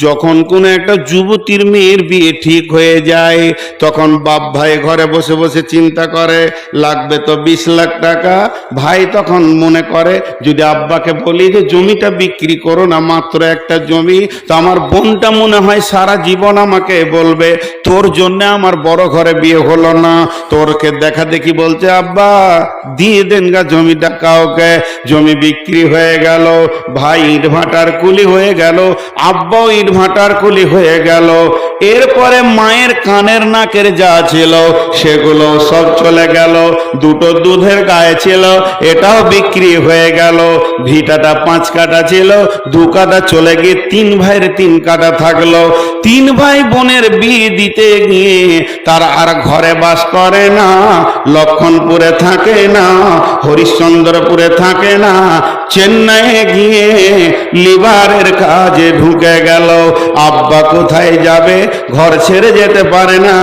যখন কোনো একটা যুবতীর মেয়ের বিয়ে ঠিক হয়ে যায় তখন বাপ ভাই ঘরে বসে বসে চিন্তা করে লাগবে তো 20 লাখ টাকা। ভাই তখন মনে করে যদি আব্বাকে বলি যে জমিটা বিক্রি করো না, মাত্র একটা জমি, তো আমার বোনটা মনে হয় সারা জীবন আমাকে বলবে তোর জন্য আমার বড় ঘরে বিয়ে হলো না। তোরকে দেখা দেখি বলছে আব্বা দিয়ে দেন গা জমিটা কাউকে। জমি বিক্রি হয়ে গেল, ভাই ইট ভাটার কুলি হয়ে গেল, আব্বাও ইট ভাটার কুলি হয়ে গেল। এরপরে মায়ের কানের নাকের যা ছিল সেগুলো সব চলে গেল। দুটো দুধের গায়ে ছিল এটাও বিক্রি হয়ে গেল। ভিটাটা 5 কাঠা ছিল, 2 কাঠা চলে গিয়ে 3 ভাইয়ের 3 কাঠা থাকলো। 3 ভাই বোনের বিয়ে দিতে গিয়ে তারা আর ঘরে বাস করে না, লক্ষণপুরে থাকে না, হরিশ্চন্দ্রপুরে থাকে না, চেন্নাইয়ে গিয়ে লিভারের কাজে ঢুকে গেল। আব্বা কোথায় যাবে, ঘর ছেড়ে যেতে পারে না,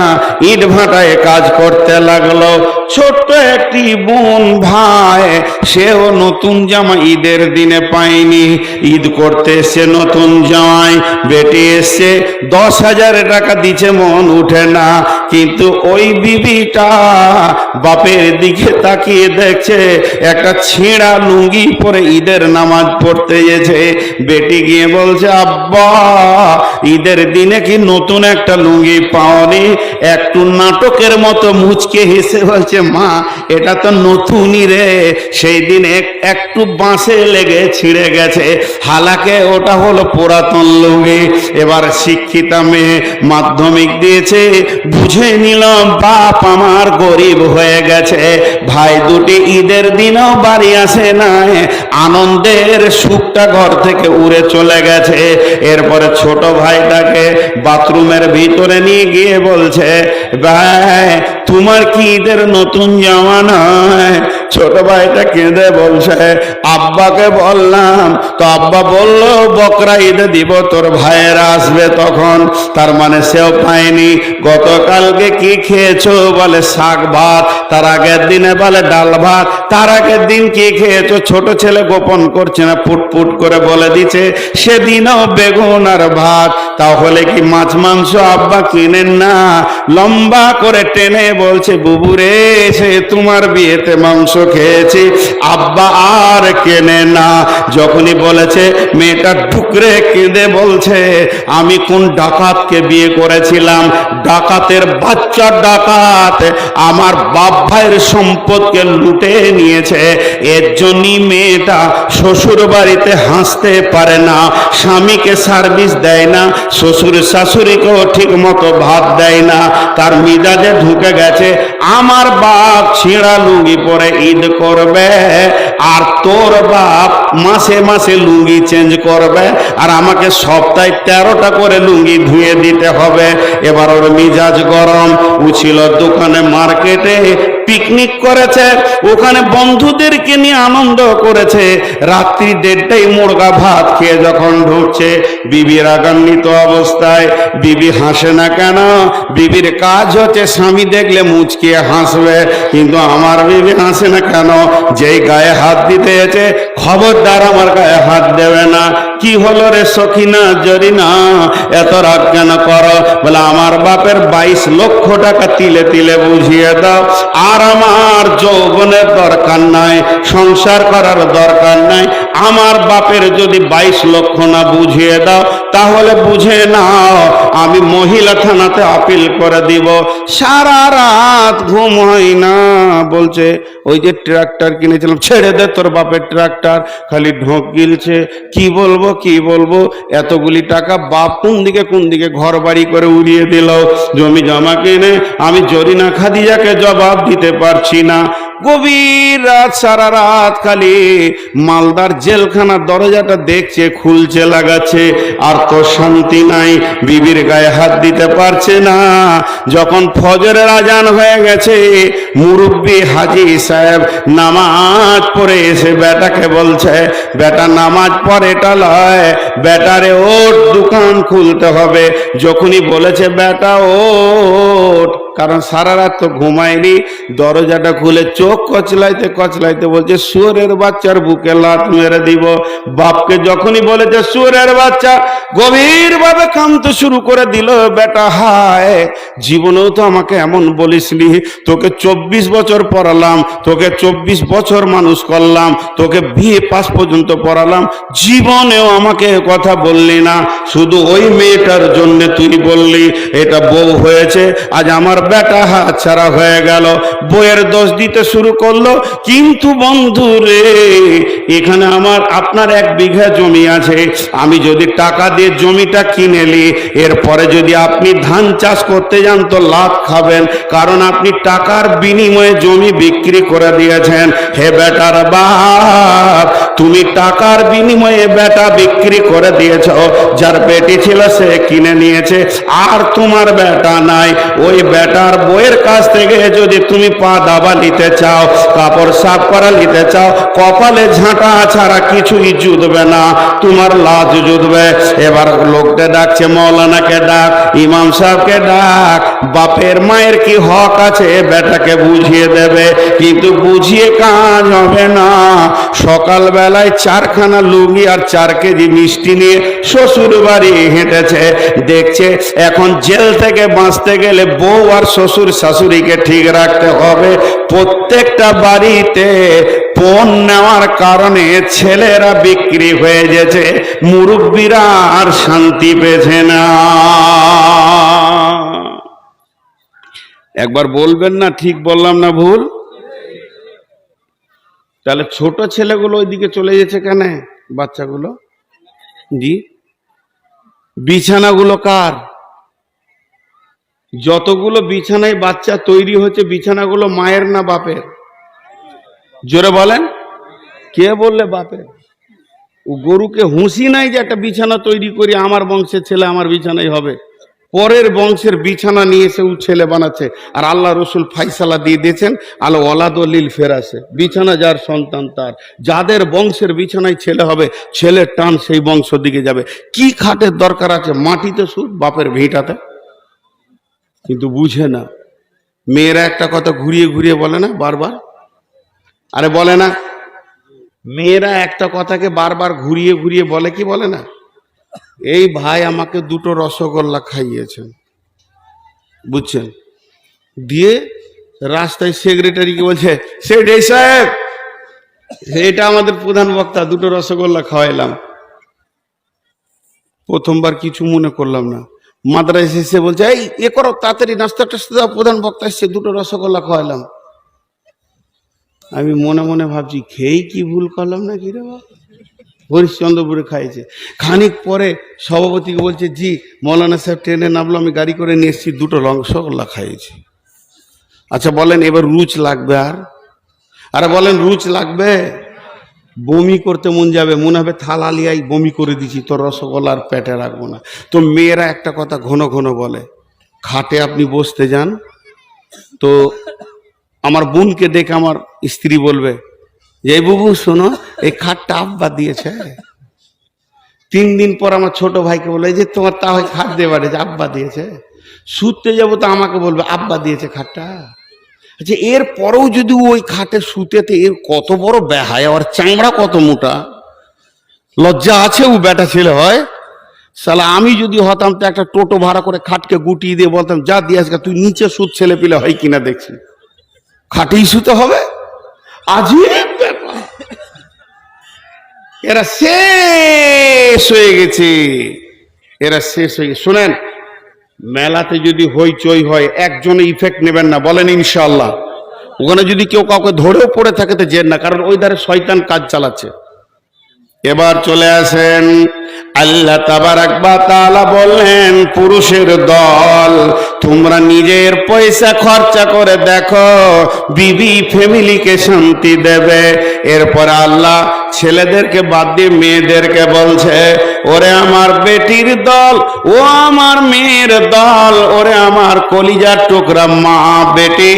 ইট ভাটায় কাজ করতে লাগলো। ছোট্ট একটি বোন ভাই, সেও নতুন জামা ঈদের দিনে পায়নি। ঈদ করতে এসে নতুন জামাই, বেটি এসছে 10,000 টাকা দিচ্ছে, মন উঠে না। কিন্তু ওই বিবিটা বাপের দিকে তাকিয়ে দেখছে একটা ছেঁড়া লুঙ্গি পরে ঈদের নামাজ পড়তে গেছে। বেটি গিয়ে বলছে আব্বা ঈদের দিনে কি নতুন একটা লুঙ্গি পাওনি? একটু নাটকের মতো মুচকে হেসে বলছে মা এটা তো নতুনই রে, সেই দিন একটু বাঁশে লেগে ছিঁড়ে গেছে, হালাকে ওটা হলো পুরাতন লুঙ্গি। এবার শিক্ষিতা মেয়ে, মাধ্যমিক দিয়েছে, বুঝে নিলাম বাপ আমার গরিব হয়ে গেছে। ভাই দুটি ঈদের দিনও বাড়ি আসে না, আনন্দের সুখটা ঘর থেকে উড়ে চলে গেছে। এরপরে ছোট ভাইটাকে বাথরুমের ভিতরে নিয়ে গিয়ে বলছে ভাই তোমার কি ঈদের নতুন জামা নয়? ছোট ভাইটা কেঁদে বলছে আব্বাকে বললাম, তো আব্বা বললো বকরা ঈদে দিব, তোর ভাইয়েরা আসবে তখন। তার মানে সেও পায়নি। গতকালকে কি খেয়েছো? বলে শাক ভাত। তার আগের দিনে বলে ডাল ভাত। তার আগের দিন কি খেয়েছো? ছোট ছেলে গোপন করছে না, ফুটফুট করে বলে দিচ্ছে সেদিনও বেগুন আর ভাত। তাহলে কি মাছ মাংস আব্বা কিনেন না? লম্বা করে টেনে বলছে বুবুরে সে তোমার বিয়েতে মাংস খেয়েছি, আব্বা আর কেনে না। যখনই বলেছে মেয়েটা ঢুকরে কেঁদে বলছে আমি কোন ডাকাতকে বিয়ে করেছিলাম, ডাকাতের বাচ্চা ডাকাত আমার বাপ ভাইয়ের সম্পদকে লুটে নিয়েছে। এর জন্যই মেয়েটা শ্বশুর বাড়িতে হাসতে পারে না, স্বামীকে সার্ভিস দেয় না, শ্বশুর শাশুড়িকেও ঠিক মতো ভাত দেয় না। তার মিজাজে ঢুকে গেছে আমার বাপ ছেঁড়া লুঙ্গি পরে ঈদ করবে, আর তোর বাপ মাসে মাসে লুঙ্গি চেঞ্জ করবে, আর আমাকে সপ্তাহে 13টা করে লুঙ্গি ধুয়ে দিতে হবে। এবার ওর মিজাজ গরম। ও ছিল দোকানে, মার্কেটে পিকনিক করেছে, ওখানে বন্ধুদেরকে নিয়ে আনন্দ করেছে। রাত্রি 1:30টায় মুরগা ভাত খেয়ে যখন ঢুকছে, বিবি রাগান্বিত অবস্থায়। বিবি হাসে না কেন? বিবির কাজ হচ্ছে স্বামী দেখলে মুচকিয়ে হাসবে, কিন্তু আমার বিবি হাসে না কেন? যেই গায়ে হাত দিতে এসে খবরদার আমার গায়ে হাত দেবে না। কি হলো রে সখিনা জরিনা, এত রাগ কেন করো? বলে আমার বাপের 22 লক্ষ টাকা তিলে তিলে বুঝিয়ে দাও, আর আমার যৌবনের দরকার নাই, সংসার করার দরকার নাই। আমার বাপের যদি 22 লক্ষ না বুঝিয়ে দাও তাহলে বুঝে নাও আমি মহিলা থানাতে আপিল করে দিব। সারা রাত ঘুম হয় না। বলছে ওই যে ট্রাক্টর কিনেছিলাম, ছেড়ে দে তোর বাপের ট্রাক্টর, খালি ঢোক গিলছে। কি বলবো কি বলবো, এতগুলি টাকা বাপ কোন দিকে ঘর বাড়ি করে উড়িয়ে দিল। জমি জমা কিনে আমি জরিনা খাদিজাকে জবাব দিতে পারছি না। গভীর রাত, সারা রাত খালি মালদার জেলখানার দরজাটা দেখছে, খুলছে, লাগাচ্ছে, আর তো শান্তি নাই। বিবির গায়ে হাত দিতে পারছে না। যখন ফজরের আজান হয়ে গেছে, মুরব্বী হাজি সাহেব নামাজ পড়ে এসে বেটাকে বলছে বেটা নামাজ পড়ে এটা লয়, বেটারে ওঠ দোকান খুলতে হবে। যখনই বলেছে বেটা ওঠ, কারণ সারা রাত তো ঘুমায়নি। দরজাটা খুলে চোখ কচলাইতে কচলাইতে বলছে শুয়োরের বাচ্চার বুকে লাত মেরে দিব। বাপকে যখনই বলেছে শুয়োরের বাচ্চা, গভীর ভাবে কাঁদতে শুরু করে দিল। বেটা হায়, জীবনেও তো আমাকে এমন বলিসনি, তোকে 24 বছর পড়ালাম, তোকে 24 বছর মানুষ করলাম, তোকে বিয়ে পাস পর্যন্ত পড়ালাম, জীবনেও আমাকে কথা বললি না। শুধু ওই মেয়েটার জন্য তুই বললি এটা বউ হয়েছে, আজ আমার বেটা হাতছাড়া হয়ে গেল। বউয়ের দোষ দিতে শুরু করলো। কিন্তু বন্ধু রে, এখানে আপনার 1 বিঘা জমি আছে, আমি যদি টাকা দিয়ে জমিটা কিনে নি, এরপরে যদি আপনি ধান চাষ করতে যান তো লাভ খাবেন, কারণ আপনি টাকার বিনিময়ে জমি বিক্রি করে দিয়েছেন। হে বেটার বাপ, তুমি টাকার বিনিময়ে বেটা বিক্রি করে দিয়েছ। যার বেটি ছিল সে কিনে নিয়েছে, আর তোমার বেটা নাই। ওই বেটার বইয়ের কাছ থেকে যদি তুমি পা দাবা নিতে চাও, কাপড় সাফ করা নিতে চাও, কপালে ঝাঁটা ছাড়া কিছুই জুটবে না, তোমার লাজ জুটবে। এবার লোকটা ডাকছে, মৌলানাকে ডাক, ইমাম সাহেবকে ডাক, বাপের মায়ের কি হক আছে বেটাকে বুঝিয়ে দেবে। কিন্তু বুঝিয়ে কাজ হবে না। সকাল বেলায় 4খানা লুঙ্গি আর 4 কেজি মিষ্টি নিয়ে শ্বশুর বাড়ি হেঁটেছে। দেখছে এখন জেল থেকে বাঁচতে গেলে বউ আর শ্বশুর শাশুড়িকে ঠিক রাখতে হবে। প্রত্যেকটা বাড়িতে পণ নেওয়ার কারণে ছেলেরা বিক্রি হয়ে গেছে, মুরব্বীরা আর শান্তি পেয়েছে না। একবার বলবেন না ঠিক বললাম না ভুল? তাহলে ছোট ছেলেগুলো ওইদিকে চলে গেছে কেন? বাচ্চাগুলো জি, বিছানাগুলো কার? যতগুলো বিছানায় বাচ্চা তৈরি হচ্ছে, বিছানাগুলো মায়ের না বাপের? জোরে বলেন। কে বললে বাপের? ও গরুকে হুঁশি নাই যে একটা বিছানা তৈরি করি আমার বংশের ছেলে আমার বিছানায় হবে। পরের বংশের বিছানা নিয়ে এসে ও ছেলে বানাচ্ছে। আর আল্লাহ রসুল ফাইসালা দিয়ে দিয়েছেন, আল ওয়ালাদ লিল ফেরাসে, বিছানা যার সন্তান তার। যাদের বংশের বিছানায় ছেলে হবে, ছেলের টান সেই বংশ দিকে যাবে। কি খাটের দরকার আছে? মাটিতে শুধু বাপের ভিটাতে। কিন্তু বুঝে না। মেয়েরা একটা কথা ঘুরিয়ে ঘুরিয়ে বলে না বারবার? আরে বলে না? মেয়েরা একটা কথাকে বারবার ঘুরিয়ে ঘুরিয়ে বলে কি বলে না? এই ভাই আমাকে 2টো রসগোল্লা খাইয়েছেন, বুঝছেন? দিয়ে রাস্তায় সেক্রেটারিকে বলছে, সেক্রেটারি সাহেব এটা আমাদের প্রধান বক্তা, 2টো রসগোল্লা খাওয়াইলাম। প্রথমবার কিছু মনে করলাম না। মাদ্রাসা এসে বলছে, এই এ করো তাড়াতাড়ি, নাস্তা টাস্তা দাও, প্রধান বক্তা এসছে, 2টো রসগোল্লা খাওয়াইলাম। আমি মনে মনে ভাবছি, খেয়েই কি ভুল করলাম না কি রে বাবা? হরিশ্চন্দ্রপুরে খাইছে। খানিক পরে সভাপতিকে বলছে, জি মৌলানা সাহেব ট্রেনে নামলো, আমি গাড়ি করে নিয়ে এসেছি, 2টো রসগোল্লা খাইয়েছি। আচ্ছা বলেন এবার রুচ লাগবে? আরে বলেন রুচ লাগবে? বমি করতে মন যাবে, মনে হবে থালা লিয়াই বমি করে দিছি, তোর রসগোল্লার পেটে রাখবো না। তো মেয়েরা একটা কথা ঘন ঘন বলে, খাটে আপনি বসতে যান তো আমার বোনকে দেখে আমার স্ত্রী বলবে যে, বুবু শোনো এই খাটটা আব্বা দিয়েছে। 3 দিন পর আমার ছোট ভাইকে বলে, যে তোমার তা হয় খাট দিয়ে বাড়ি, যে আব্বা দিয়েছে। শুতে যাবো তো আমাকে বলবে আব্বা দিয়েছে খাটটা। আচ্ছা এর পরেও যদি ওই খাটে শুতেতে, এর কত বড় বেহায়া, আর চামড়া কত মোটা, লজ্জা আছে ও বেটা ছেলে হয়? সালা আমি যদি হতাম তো একটা টোটো ভাড়া করে খাটকে গুটিয়ে দিয়ে বলতাম, যা দিয়ে আজকে তুই নিচে সুদ ছেলে পিলে হয় কিনা দেখছি, খাটেই শুতে হবে। আজীব ব্যাপার। এরা শেষ হয়ে গেছে, এরা শেষ হয়ে গেছে। শোনেন, মেলাতে যদি হইচই হয়, একজনে ইফেক্ট নেবেন না, বলেন ইনশাআল্লাহ। ওখানে যদি কেউ কাউকে ধরেও পড়ে থাকে তো যেন না, কারণ ওই ধারে শয়তান কাজ চালাচ্ছে। এবার চলে আসেন, আল্লাহ তাবারাক ওয়া তাআলা বললেন, পুরুষের দল তোমরা নিজের পয়সা খরচা করে দেখো, বিবি ফ্যামিলিকে শান্তি দেবে। এরপর আল্লাহ ছেলেদেরকে বাদ দিয়ে মেয়েদেরকে বলছে, ওরে আমার বেটির দল, ও আমার মেয়ের দল, ওরে আমার কলিজার টুকরা মা বেটি,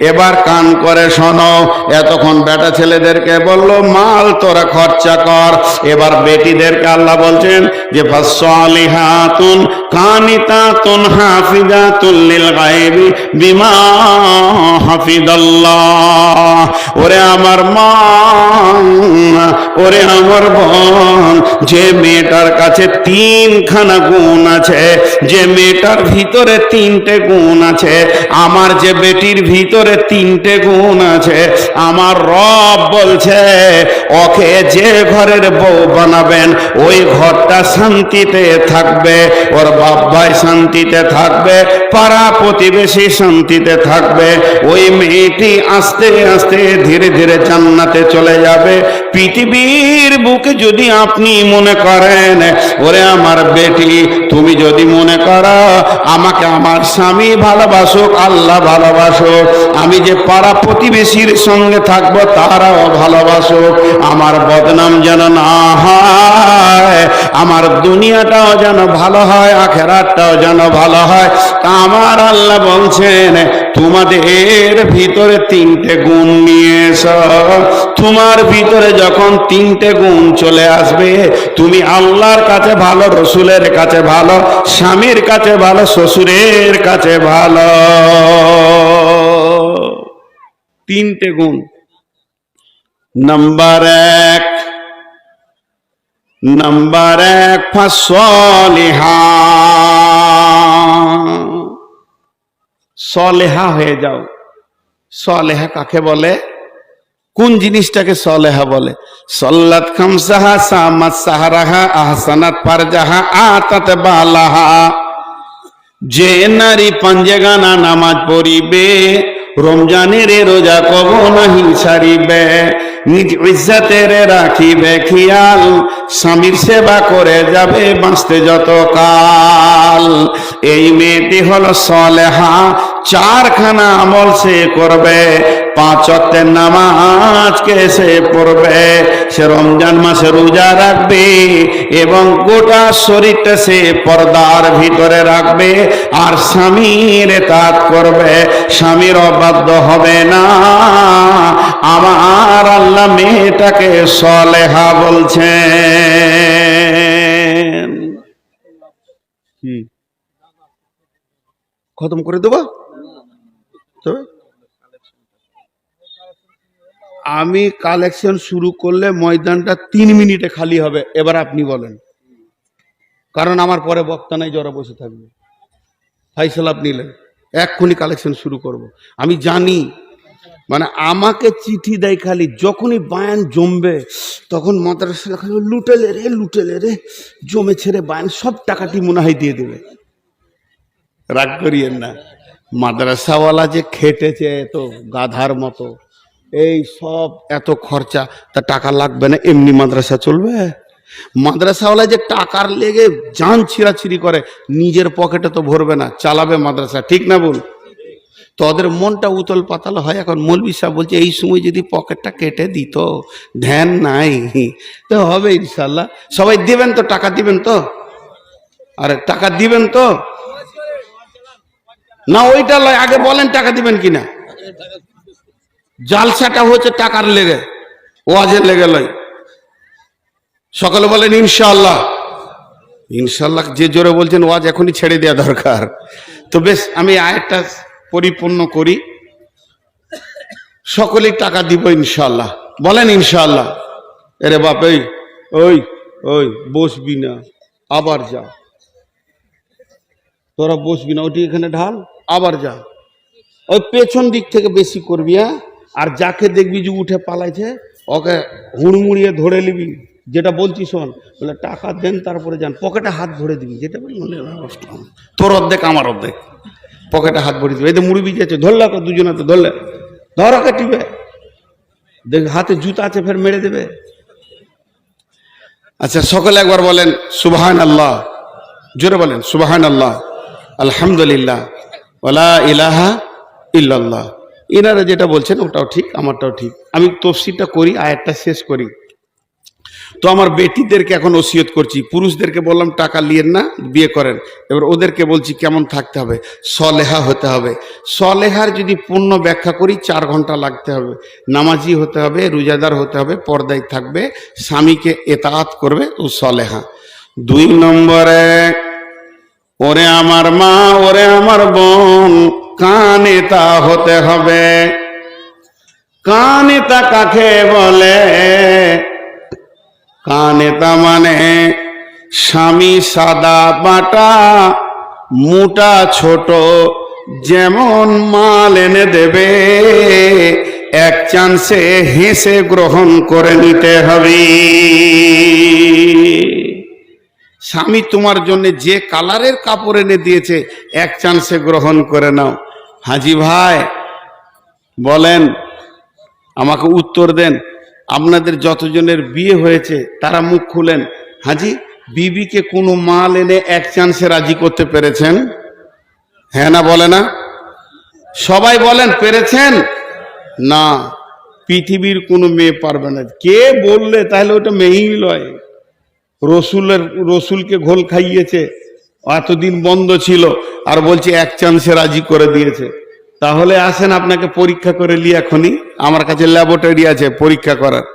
এবার কান করে শোনো। এতক্ষণ বেটা ছেলেদেরকে বললো মাল তোরা খরচা কর, এবার বেটিদেরকে আল্লাহ বলছেন যে ফাসসালিহাতুন কানিতাতুন হাফিজাতুল লিল গায়বি বিমা হাফিজাল্লাহ। ওরে আমার মা, ওরে আমার বোন, যে মেয়েটার কাছে তিনখানা গুণ আছে, যে মেয়েটার ভিতরে তিনটে গুণ আছে, আমার যে বেটির ভিতরে তিনটে গুণ আছে, আমার রব বলছে ওকে যে ঘরের বউ বানাবেন ওই ঘরটা শান্তিতে থাকবে, ওর বাপ ভাই শান্তিতে থাকবে, পাড়া প্রতিবেশী শান্তিতে থাকবে, ওই মেয়েটি আস্তে আস্তে ধীরে ধীরে জান্নাতে চলে যাবে। পৃথিবীর বুকে যদি আপনি মনে করেন, ওরে আমার বেটি, তুমি যদি মনে করো আমাকে আমার স্বামী ভালোবাসুক, আল্লাহ ভালোবাসুক, আমি যে পাড়া প্রতিবেশীর সঙ্গে থাকবো তারাও ভালোবাসুক, আমার বদনাম যেন না হয়, আমার দুনিয়াটাও যেন ভালো হয়, আখেরাতটাও যেন ভালো হয়, তা আমার আল্লাহ বলছেন তোমাদের ভিতরে তিনটে গুণ নিয়ে এসো। তোমার ভিতরে যখন তিনটে গুণ চলে আসবে, তুমি আল্লাহর কাছে ভালো, রসুলের কাছে ভালো, স্বামীর কাছে ভালো, শ্বশুরের কাছে ভালো। তিনটে গুণ। নাম্বার এক ফাসলিহা, সলেহা হয়ে যাও। সলেহা কাকে বলে? কোন জিনিসটাকে সলেহা বলে? সল্লাত খামসাহা, সামাত সাহারাহা, আহসানাত ফারজাহা, আতাত বালাহা। যে নারী পাঞ্জেগানা নামাজ পড়িবে, রমজানের রোজা কব নাহি ছাড়িবে, নিজ ইজ্জতের রাখিবে খেয়াল, স্বামীর সেবা করে যাবে বাঁচতে যত কাল, এই মেয়েটি হলো সলেহা। চারখানা আমল সে করবে, 5 ওয়াক্তের নামাজকে সে পড়বে, সে রমজান মাসে রোজা রাখবে এবং গোটা শরীরটা সে পর্দার ভিতরে রাখবে, আর স্বামীর ইতাআত করবে, স্বামীর অবাধ্য হবে না। আমার আল্লাহ মেয়েটাকে সলেহা বলছেন। কি খতম করে দেবো? আমি কালেকশন শুরু করলে ময়দানটা 3 মিনিটে খালি হবে। এবার আপনি বলেন, কারণ আমার পরে বক্তা নাই, যারা বসে থাকবে। ফাইসাল আপনি নিলেন, এক্ষুনি কালেকশন শুরু করব। আমি জানি, মানে আমাকে চিঠি দেয় খালি যখনই বায়ান জমবে, তখন মাদ্রাসা খালি লুটেলে রে জমে ছেড়ে বায়ান সব টাকাটি মনে হয় দিয়ে দেবে। রাগ করিয়েন না, মাদ্রাসাওয়ালা যে খেটেছে তো গাধার মতো, এই সব এত খরচা, তা টাকা লাগবে না? এমনি মাদ্রাসা চলবে? মাদ্রাসাওয়ালা যে টাকার লেগে জান ছিঁড়াছিঁড়ি করে, নিজের পকেটে তো ভরবে না, চালাবে মাদ্রাসা, ঠিক না বল? তো ওদের মনটা উতল পাতাল হয়। এখন মৌলভী সাহেব বলছে এই সময় যদি পকেটটা কেটে দিত, ধ্যান নাই তো হবে ইনশাল্লাহ। সবাই দিবেন তো? টাকা দিবেন তো? আরে টাকা দিবেন তো? না ওইটা লয়, আগে বলেন টাকা দিবেন কিনা। জালসাটা হচ্ছে টাকার লেগে, ওয়াজের লেগে লয়। সকলে বলেন ইনশাআল্লাহ। ইনশাআল্লাহ যে জোরে বলছেন ওয়াজ এখনই ছেড়ে দেওয়া দরকার। তো বেশ, আমি আয়াতটা পরিপূর্ণ করি। সকলেই টাকা দিব ইনশাআল্লাহ, বলেন ইনশাআল্লাহ। এরে বাপ, ওই ওই বসবি না, আবার যা, তোরা বসবি না, ওটি এখানে ঢাল, আবার যা। ওই পেছন দিক থেকে বেশি করবি, হ্যাঁ? আর যাকে দেখবি যে উঠে পালাইছে ওকে হুড়মুড়িয়ে ধরে নিবি। যেটা বলছি শোন, বলে টাকা দেন তারপরে যান, পকেটে হাত ভরে দিবি। যেটা বলি তোর অর্ধেক আমার অর্ধেক, পকেটে হাত ভরে দিবি। এই তো মুড়ি যাচ্ছে, ধরলে তো দুজনে, তো ধরলে ধরাকে টিপে দেখ, হাতে জুতা আছে, ফের মেরে দেবে। আচ্ছা সকলে একবার বলেন সুবহান আল্লাহ, জোরে বলেন সুবহান আল্লাহ, আলহামদুলিল্লাহ, ওয়ালা ইলাহা ইল্লাল্লাহ। এনারা যেটা বলছেন ওটাও ঠিক, আমারটাও ঠিক। আমি তফসিরটা করি, আয়াতটা শেষ করি। তো আমার বেটিদেরকে এখন ওসিয়ত করছি, পুরুষদেরকে বললাম টাকা নিয়েন না, বিয়ে করেন। এবার ওদেরকে বলছি কেমন থাকতে হবে, সলেহা হতে হবে। সলেহার যদি পূর্ণ ব্যাখ্যা করি 4 ঘন্টা লাগতে হবে। নামাজি হতে হবে, রোজাদার হতে হবে, পর্দায় থাকবে, স্বামীকে ইতাআত করবে, ও সলেহা। 2 নম্বরে ওরে আমার মা, ওরে আমার বোন, কানেতা হতে হবে। কানেতা কাকে বলে? কানেতা মানে স্বামী সাদা বাটা মোটা ছোট যেমন মাল এনে দেবে এক চান্সে হেসে গ্রহণ করে নিতে হবে। স্বামী তোমার জন্য যে কালারের কাপড় এনে দিয়েছে এক চান্সে গ্রহণ করে নাও। হাজি ভাই বলেন, আমাকে উত্তর দেন, আপনাদের যতজনের বিয়ে হয়েছে তারা মুখ খুলেন। হাজি, বিবিকে কোনো মাল এনে এক চান্সে রাজি করতে পেরেছেন? হ্যাঁ না বলে না? সবাই বলেন পেরেছেন? না, পৃথিবীর কোনো মেয়ে পারবে না। কে বললে? তাহলে ওটা মেয়েই নয়। রসুলকে ঘোল খাইয়েছে, এতদিন বন্ধ ছিল, আর বলছে এক চান্সে রাজি করে দিয়েছে। তাহলে আসেন আপনাকে পরীক্ষা করে লি, এখনই আমার কাছে ল্যাবরেটরি আছে পরীক্ষা করার।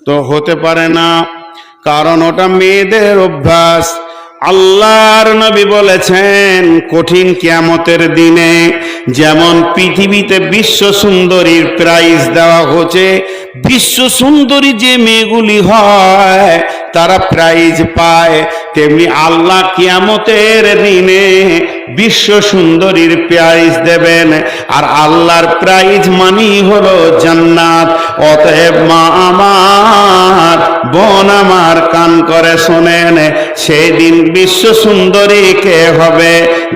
তো হতে পারে না, কারণ ওটা মেয়েদের অভ্যাস। আল্লাহর নবী বলেছেন কঠিন কিয়ামতের দিনে যেমন পৃথিবীতে বিশ্ব সুন্দরীর প্রাইজ দেওয়া হচ্ছে, বিশ্ব সুন্দরী যে মেয়েগুলি হয় তারা প্রাইজ পায়, তেমনি আল্লাহ কিয়ামতের দিনে বিশ্ব সুন্দরীর প্রাইজ দেবেন। আর আল্লাহর প্রাইজ মানি হলো জান্নাত। অতএব মা আমার, বোন আমার, কান করে শোনেন, সেই দিন বিশ্ব সুন্দরী কে হবে?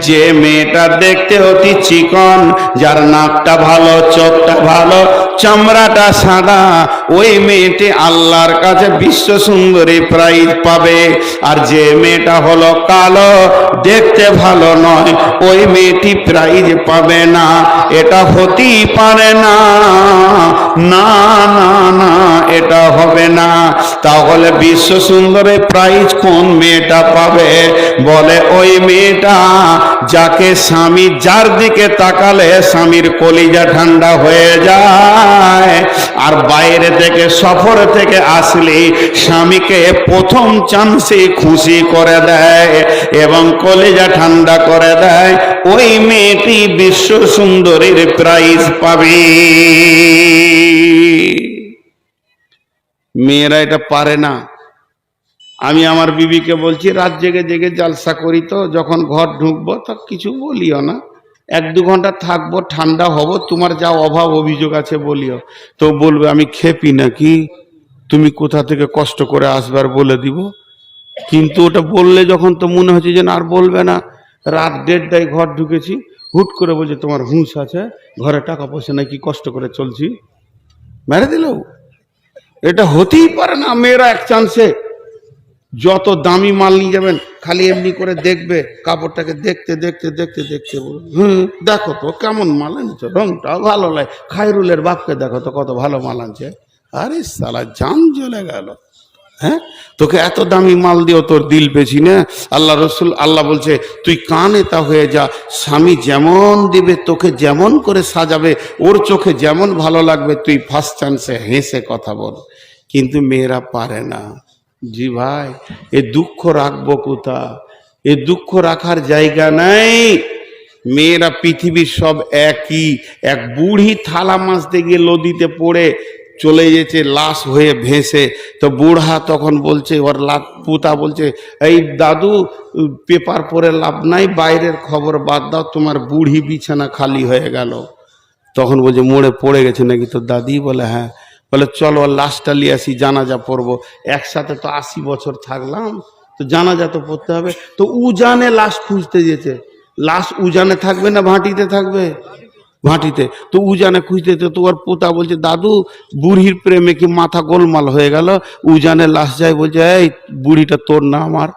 যে মেয়েটা দেখতে অতি চিকন, যার নাকটা ভালো, চোখটা ভালো, চামড়াটা সাদা, ওই মেয়েটি আল্লাহর কাছে বিশ্ব সুন্দরী প্রাইজ পাবে। আর যে মেয়েটা হলো কালো, দেখতে ভালো নয়, ওই মেয়েটি প্রাইজ পাবে না। এটা হতেই পারে না, না না না, এটা হবে না। তাহলে বিশ্ব সুন্দরী প্রাইজ কোন মেয়েটা পাবে? বলে ওই মেয়েটা যাকে স্বামী, যার দিকে তাকালে স্বামীর কলিজা ঠান্ডা হয়ে যায়, আর বাইরে থেকে সফর থেকে আসলে স্বামীকে প্রথম চান্সে খুশি করে দেয় এবং কলিজা ঠান্ডা করে দেয়, ওই মেয়েটি বিশ্ব সুন্দরীর প্রাইজ পাবে। মেয়েরা এটা পারে না। আমি আমার বিবিকে বলছি, রাত জেগে জেগে জালসা করি, তো যখন ঘর ঢুকবো তো কিছু বলিও না, 1-2 ঘন্টা থাকবো, ঠান্ডা হব, তোমার যা অভাব অভিযোগ আছে বলিও। তো বলবে আমি খেপি নাকি, তুমি কোথা থেকে কষ্ট করে আসবার বলে দিব। কিন্তু ওটা বললে যখন, তো মনে হচ্ছে যে আর বলবে না। রাত 1:30টায় ঘর ঢুকেছি, হুট করে বলছে তোমার হুঁশ আছে, ঘরে টাকা পয়সা নাকি কষ্ট করে চলছি, মেরে দিল। এটা হতেই পারে না। মেয়েরা এক চান্সে যত দামি মাল নিয়ে যাবেন, খালি এমনি করে দেখবে, কাপড়টাকে দেখতে দেখতে দেখতে দেখতে দেখো তো কেমন মাল আনছে, রংটাও ভালো লাগে। খায়রুলের বাপকে দেখো তো কত ভালো মাল আনছে। আরে সালা জান জ্বলে গেল। হ্যাঁ, তোকে এত দামি মাল দিও তোর দিল বেশি না। আল্লাহ রসুল, আল্লাহ বলছে তুই কানেতা হয়ে যা, স্বামী যেমন দিবে, তোকে যেমন করে সাজাবে, ওর চোখে যেমন ভালো লাগবে, তুই ফার্স্ট চান্সে হেসে কথা বল। কিন্তু মেয়েরা পারে না। জি ভাই, এ দুঃখ রাখবো কোথা? এ দুঃখ রাখার জায়গা নাই। মেয়েরা পৃথিবীর সব একই। এক বুড়ি থালা মাছতে গিয়ে নদীতে পড়ে চলে যেতে, লাশ হয়ে ভেসে। তো বুড়া তখন বলছে, ওর পুতা বলছে, এই দাদু, পেপার পড়ে লাভ নাই, বাইরের খবর বাদ দাও, তোমার বুড়ি বিছানা খালি হয়ে গেল। তখন বলছে মোড়ে পড়ে গেছে নাকি তোর দাদি? বলে হ্যাঁ। বলে চলো লাশটা নিয়ে আসি, জানাজা পড়বো। একসাথে তো 80 বছর থাকলাম, তো জানাজা তো পড়তে হবে। তো উজানে লাশ খুঁজতে যেতে, লাশ উজানে থাকবে না ভাটিতে থাকবে? ভাটিতে। তো উজানে খুঁজতে, তো ওর পোতা বলছে দাদু, বুড়ির প্রেমে কি মাথা গোলমাল হয়ে গেল, উজানে লাশ যায়। বলছে এই বুড়িটা তোর না আমার?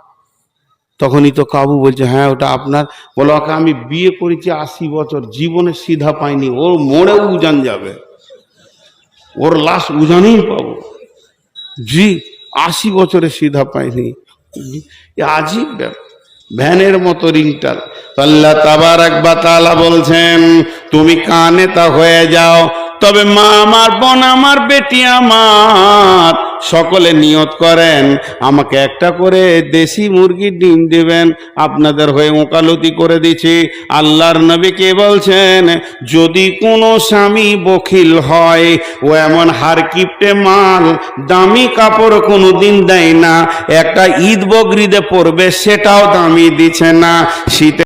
তখনই তো কাবু বলছে হ্যাঁ ওটা আপনার। বলো ওকে আমি বিয়ে করেছি 80 বছর, জীবনে সিধা পাইনি, ওর মোড়েও উজান যাবে, ওর লাশ উজানেই পাবো। জি, 80 বছরে সিধা পাইনি। আজীব ব্যাপার, ভ্যানের মতো রিংটাল। আল্লাহ তাবারাক ওয়া তাআলা বলছেন তুমি কানেতা হয়ে যাও। তবে মা আমার, বোন আমার, বেটি আমার, সকলে নিয়ত করেন আমাকে একটা করে দেশি মুরগির ডিম দিবেন। আপনাদের হয়ে ওকালতি করে দিছি। আল্লাহর নবী কে বলছেন, যদি কোনো স্বামী বখিল হয়, ও এমন হার কিপটে মাল, দামি কাপড় কোনোদিন দেয় না, একটা ঈদ বকরিদে পরবে সেটাও দামি দিচ্ছে না, শীতে